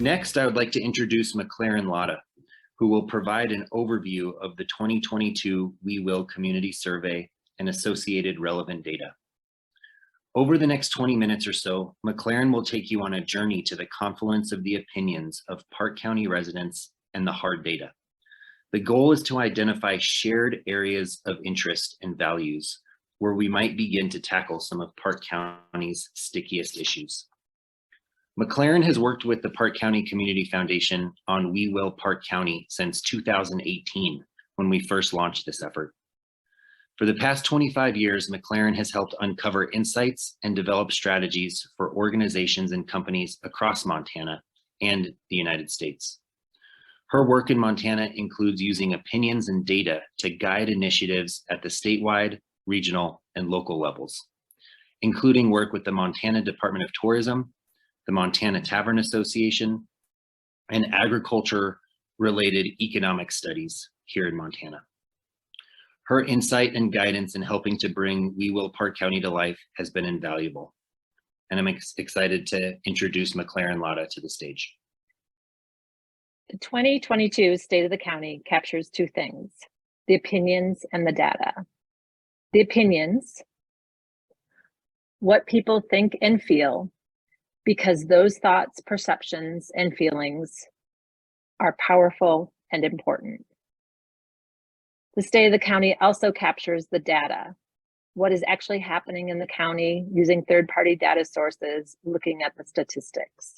Next, I would like to introduce McLaren Lotta, who will provide an overview of the 2022 We Will Community Survey and associated relevant data. Over the next 20 minutes or so, McLaren will take you on a journey to the confluence of the opinions of Park County residents and the hard data. The goal is to identify shared areas of interest and values where we might begin to tackle some of Park County's stickiest issues. McLaren has worked with the Park County Community Foundation on We Will Park County since 2018, when we first launched this effort. For the past 25 years, McLaren has helped uncover insights and develop strategies for organizations and companies across Montana and the United States. Her work in Montana includes using opinions and data to guide initiatives at the statewide, regional, and local levels, including work with the Montana Department of Tourism, the Montana Tavern Association, and agriculture-related economic studies here in Montana. Her insight and guidance in helping to bring We Will Park County to life has been invaluable, and I'm excited to introduce McLaren Lotta to the stage. The 2022 State of the County captures two things: the opinions and the data. The opinions, what people think and feel, because those thoughts, perceptions, and feelings are powerful and important. The State of the County also captures the data, what is actually happening in the county using third-party data sources, looking at the statistics.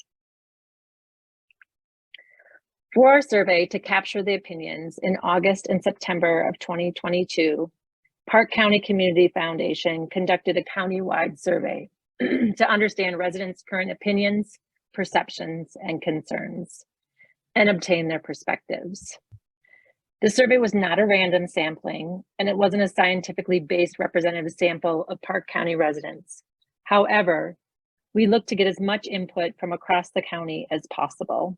For our survey to capture the opinions in August and September of 2022, Park County Community Foundation conducted a county-wide survey to understand residents' current opinions, perceptions, and concerns, and obtain their perspectives. The survey was not a random sampling, and it wasn't a scientifically based representative sample of Park County residents. However, we looked to get as much input from across the county as possible.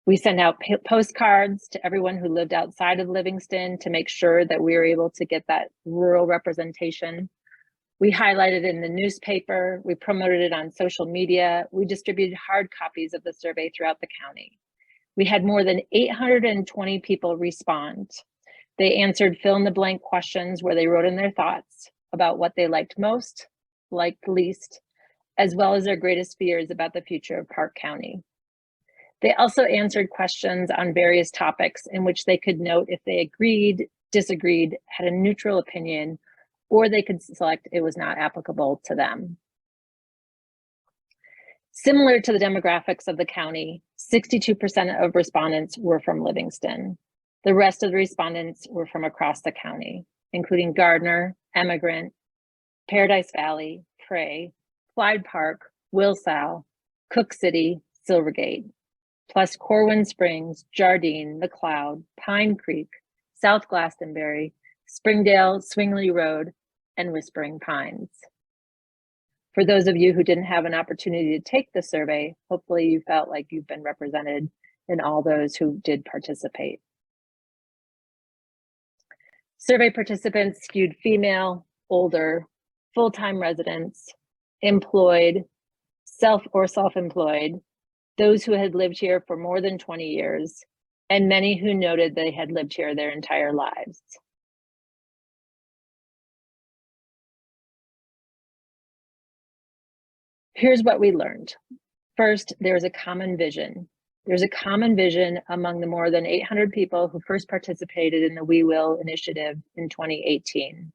We sent out postcards to everyone who lived outside of Livingston to make sure that we were able to get that rural representation. We highlighted it in the newspaper, we promoted it on social media, we distributed hard copies of the survey throughout the county. We had more than 820 people respond. They answered fill-in-the-blank questions where they wrote in their thoughts about what they liked most, liked least, as well as their greatest fears about the future of Park County. They also answered questions on various topics in which they could note if they agreed, disagreed, had a neutral opinion, or they could select it was not applicable to them. Similar to the demographics of the county, 62% of respondents were from Livingston. The rest of the respondents were from across the county, including Gardner, Emigrant, Paradise Valley, Pray, Clyde Park, Wilsall, Cook City, Silvergate, plus Corwin Springs, Jardine, McLeod, Pine Creek, South Glastonbury, Springdale, Swingley Road, and Whispering Pines. For those of you who didn't have an opportunity to take the survey, hopefully you felt like you've been represented in all those who did participate. Survey participants skewed female, older, full-time residents, employed, self-employed, those who had lived here for more than 20 years, and many who noted they had lived here their entire lives. Here's what we learned. First, there's a common vision. There's a common vision among the more than 800 people who first participated in the We Will initiative in 2018.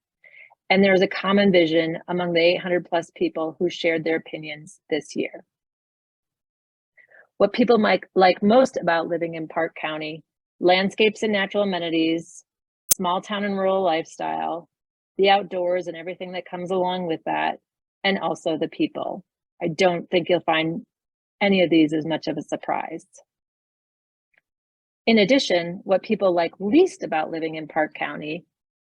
And there's a common vision among the 800 plus people who shared their opinions this year. What people might like most about living in Park County: landscapes and natural amenities, small town and rural lifestyle, the outdoors and everything that comes along with that, and also the people. I don't think you'll find any of these as much of a surprise. In addition, what people like least about living in Park County,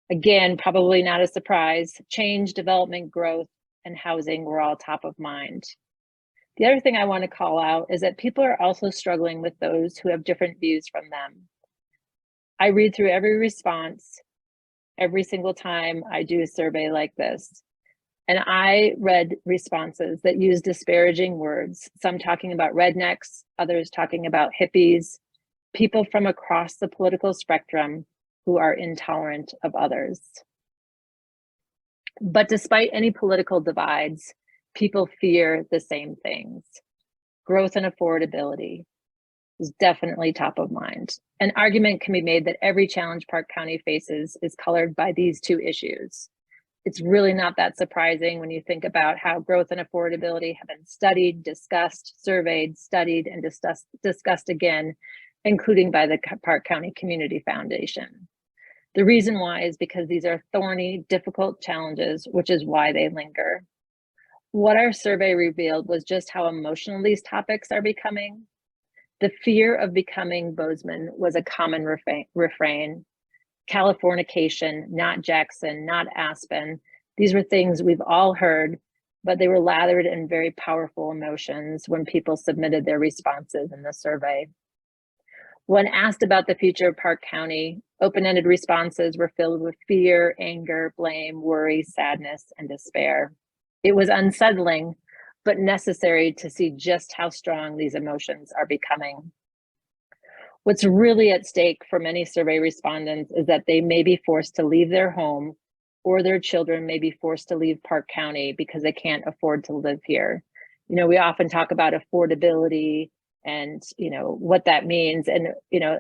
again, probably not a surprise, change, development, growth, and housing were all top of mind. The other thing I want to call out is that people are also struggling with those who have different views from them. I read through every response every single time I do a survey like this. And I read responses that used disparaging words, some talking about rednecks, others talking about hippies, people from across the political spectrum who are intolerant of others. But despite any political divides, people fear the same things. Growth and affordability is definitely top of mind. An argument can be made that every challenge Park County faces is colored by these two issues. It's really not that surprising when you think about how growth and affordability have been studied, discussed, surveyed, studied, and discussed again, including by the Park County Community Foundation. The reason why is because these are thorny, difficult challenges, which is why they linger. What our survey revealed was just how emotional these topics are becoming. The fear of becoming Bozeman was a common refrain. Californication, not Jackson, not Aspen. These were things we've all heard, but they were lathered in very powerful emotions when people submitted their responses in the survey. When asked about the future of Park County, open-ended responses were filled with fear, anger, blame, worry, sadness, and despair. It was unsettling, but necessary to see just how strong these emotions are becoming. What's really at stake for many survey respondents is that they may be forced to leave their home, or their children may be forced to leave Park County because they can't afford to live here. You know, we often talk about affordability and, you know, what that means. And, you know,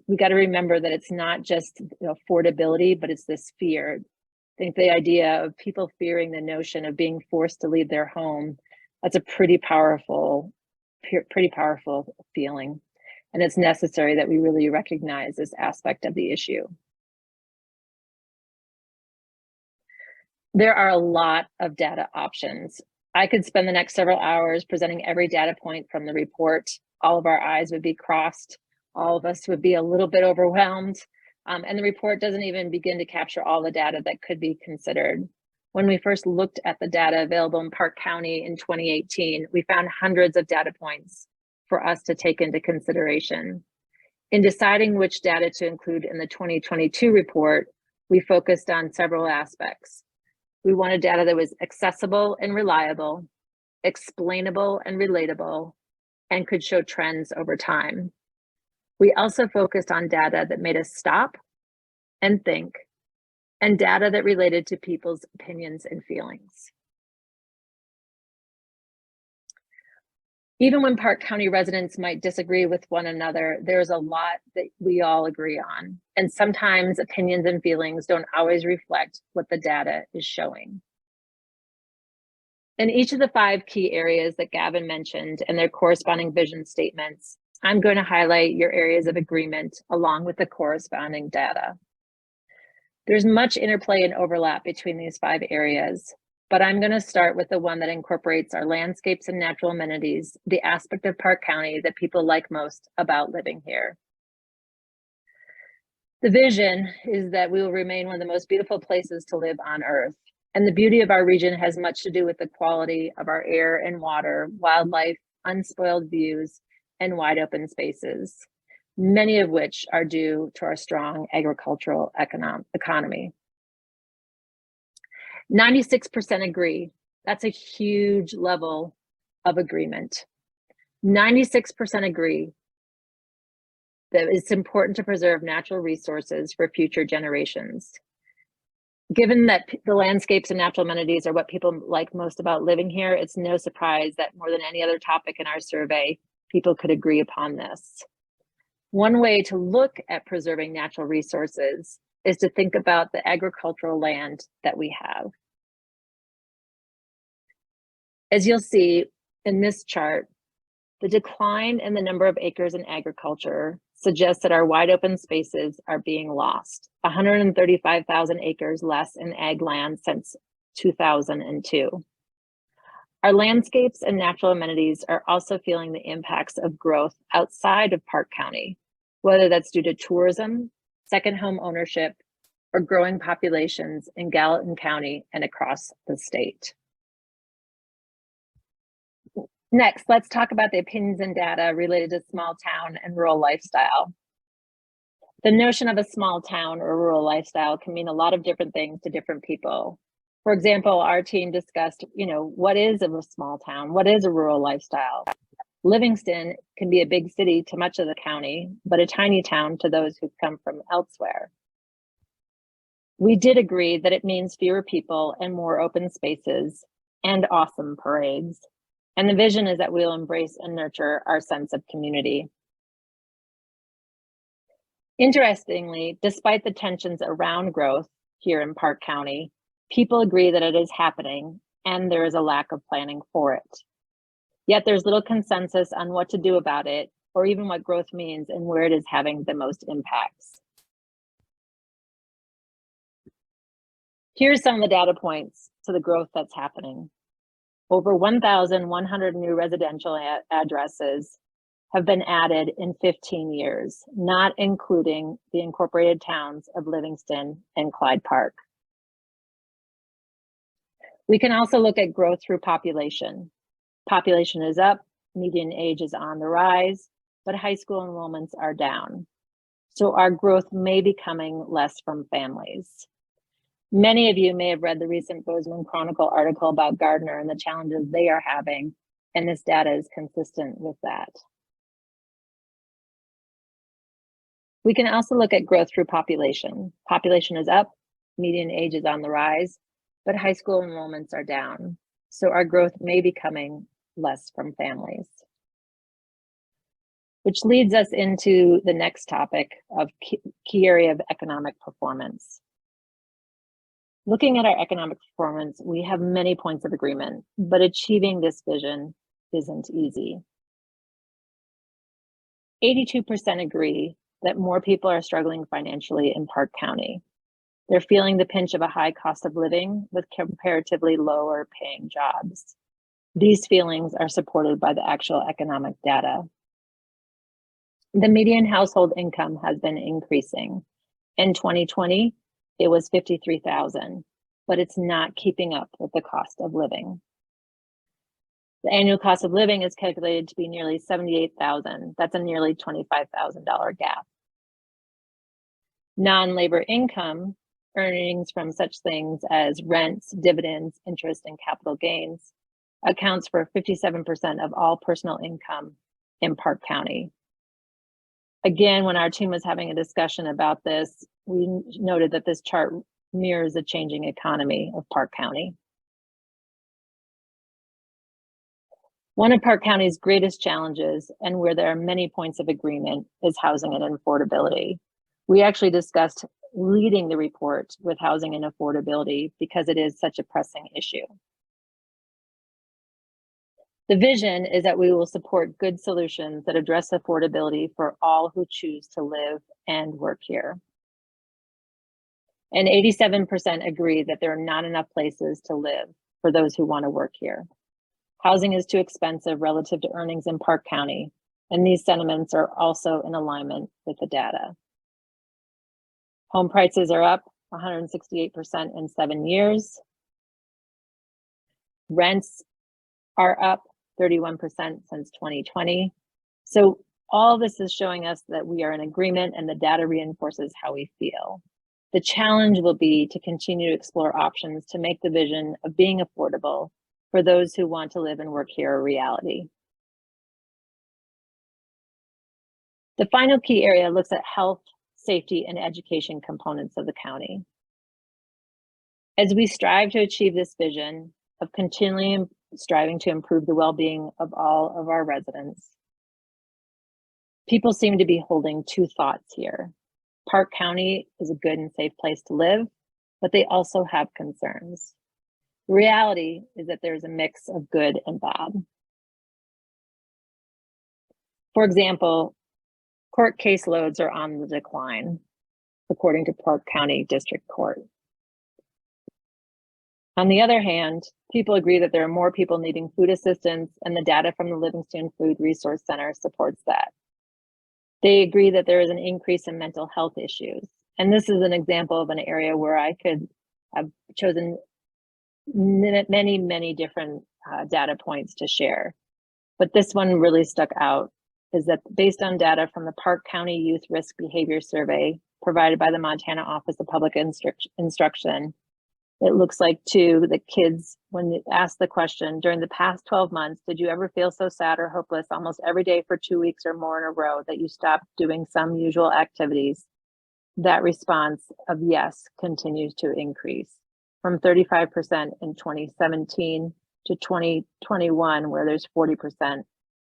we got to remember that it's not just affordability, but it's this fear. I think the idea of people fearing the notion of being forced to leave their home, that's a pretty powerful feeling. And it's necessary that we really recognize this aspect of the issue. There are a lot of data options. I could spend the next several hours presenting every data point from the report. All of our eyes would be crossed. All of us would be a little bit overwhelmed. And the report doesn't even begin to capture all the data that could be considered. When we first looked at the data available in Park County in 2018, we found hundreds of data points for us to take into consideration. In deciding which data to include in the 2022 report, we focused on several aspects. We wanted data that was accessible and reliable, explainable and relatable, and could show trends over time. We also focused on data that made us stop and think, and data that related to people's opinions and feelings. Even when Park County residents might disagree with one another, there's a lot that we all agree on. And sometimes opinions and feelings don't always reflect what the data is showing. In each of the 5 key areas that Gavin mentioned and their corresponding vision statements, I'm going to highlight your areas of agreement along with the corresponding data. There's much interplay and overlap between these 5 areas, but I'm going to start with the one that incorporates our landscapes and natural amenities, the aspect of Park County that people like most about living here. The vision is that we will remain one of the most beautiful places to live on Earth. And the beauty of our region has much to do with the quality of our air and water, wildlife, unspoiled views, and wide open spaces, many of which are due to our strong agricultural economy. 96% agree. That's a huge level of agreement. 96% agree that it's important to preserve natural resources for future generations. Given that the landscapes and natural amenities are what people like most about living here, it's no surprise that more than any other topic in our survey, people could agree upon this. One way to look at preserving natural resources is to think about the agricultural land that we have. As you'll see in this chart, the decline in the number of acres in agriculture suggests that our wide open spaces are being lost. 135,000 acres less in ag land since 2002. Our landscapes and natural amenities are also feeling the impacts of growth outside of Park County, whether that's due to tourism, second home ownership, or growing populations in Gallatin County and across the state. Next, let's talk about the opinions and data related to small town and rural lifestyle. The notion of a small town or rural lifestyle can mean a lot of different things to different people. For example, our team discussed, what is a small town? What is a rural lifestyle? Livingston can be a big city to much of the county, but a tiny town to those who've come from elsewhere. We did agree that it means fewer people and more open spaces and awesome parades. And the vision is that we'll embrace and nurture our sense of community. Interestingly, despite the tensions around growth here in Park County, people agree that it is happening and there is a lack of planning for it. Yet there's little consensus on what to do about it, or even what growth means and where it is having the most impacts. Here's some of the data points to the growth that's happening. Over 1,100 new residential addresses have been added in 15 years, not including the incorporated towns of Livingston and Clyde Park. We can also look at growth through population. Population is up, median age is on the rise, but high school enrollments are down. So our growth may be coming less from families. Many of you may have read the recent Bozeman Chronicle article about Gardner and the challenges they are having, and this data is consistent with that. We can also look at growth through population. Population is up, median age is on the rise, but high school enrollments are down. So our growth may be coming less from families. Which leads us into the next topic of key area of economic performance. Looking at our economic performance, we have many points of agreement, but achieving this vision isn't easy. 82% agree that more people are struggling financially in Park County. They're feeling the pinch of a high cost of living with comparatively lower paying jobs. These feelings are supported by the actual economic data. The median household income has been increasing. In 2020, it was $53,000, but it's not keeping up with the cost of living. The annual cost of living is calculated to be nearly $78,000. That's a nearly $25,000 gap. Non-labor income, earnings from such things as rents, dividends, interest, and capital gains, accounts for 57% of all personal income in Park County. Again, when our team was having a discussion about this, we noted that this chart mirrors the changing economy of Park County. One of Park County's greatest challenges, and where there are many points of agreement, is housing and affordability. We actually discussed leading the report with housing and affordability because it is such a pressing issue. The vision is that we will support good solutions that address affordability for all who choose to live and work here. And 87% agree that there are not enough places to live for those who want to work here. Housing is too expensive relative to earnings in Park County, and these sentiments are also in alignment with the data. Home prices are up 168% in 7 years. Rents are up 31% since 2020. So all this is showing us that we are in agreement, and the data reinforces how we feel. The challenge will be to continue to explore options to make the vision of being affordable for those who want to live and work here a reality. The final key area looks at health, safety, and education components of the county. As we strive to achieve this vision of continually striving to improve the well-being of all of our residents, people seem to be holding two thoughts here. Park County is a good and safe place to live, but they also have concerns. The reality is that there's a mix of good and bad. For example, court caseloads are on the decline, according to Park County District Court. On the other hand, people agree that there are more people needing food assistance, and the data from the Livingston Food Resource Center supports that. They agree that there is an increase in mental health issues. And this is an example of an area where I could have chosen many, many different data points to share. But this one really stuck out, is that based on data from the Park County Youth Risk Behavior Survey provided by the Montana Office of Public Instruction, It looks like too, the kids, when you ask the question, during the past 12 months, did you ever feel so sad or hopeless almost every day for 2 weeks or more in a row that you stopped doing some usual activities? That response of yes continues to increase from 35% in 2017 to 2021, where there's 40%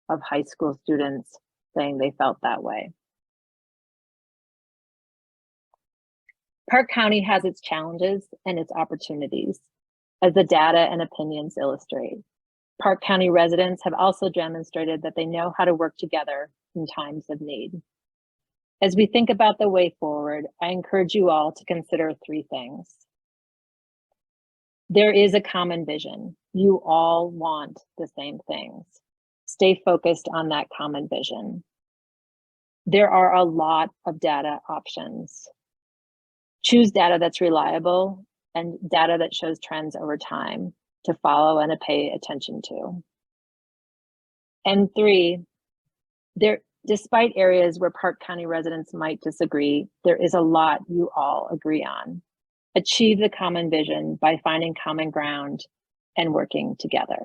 of high school students saying they felt that way. Park County has its challenges and its opportunities, as the data and opinions illustrate. Park County residents have also demonstrated that they know how to work together in times of need. As we think about the way forward, I encourage you all to consider 3 things. There is a common vision. You all want the same things. Stay focused on that common vision. There are a lot of data options. Choose data that's reliable and data that shows trends over time to follow and to pay attention to. And 3, despite areas where Park County residents might disagree, there is a lot you all agree on. Achieve the common vision by finding common ground and working together.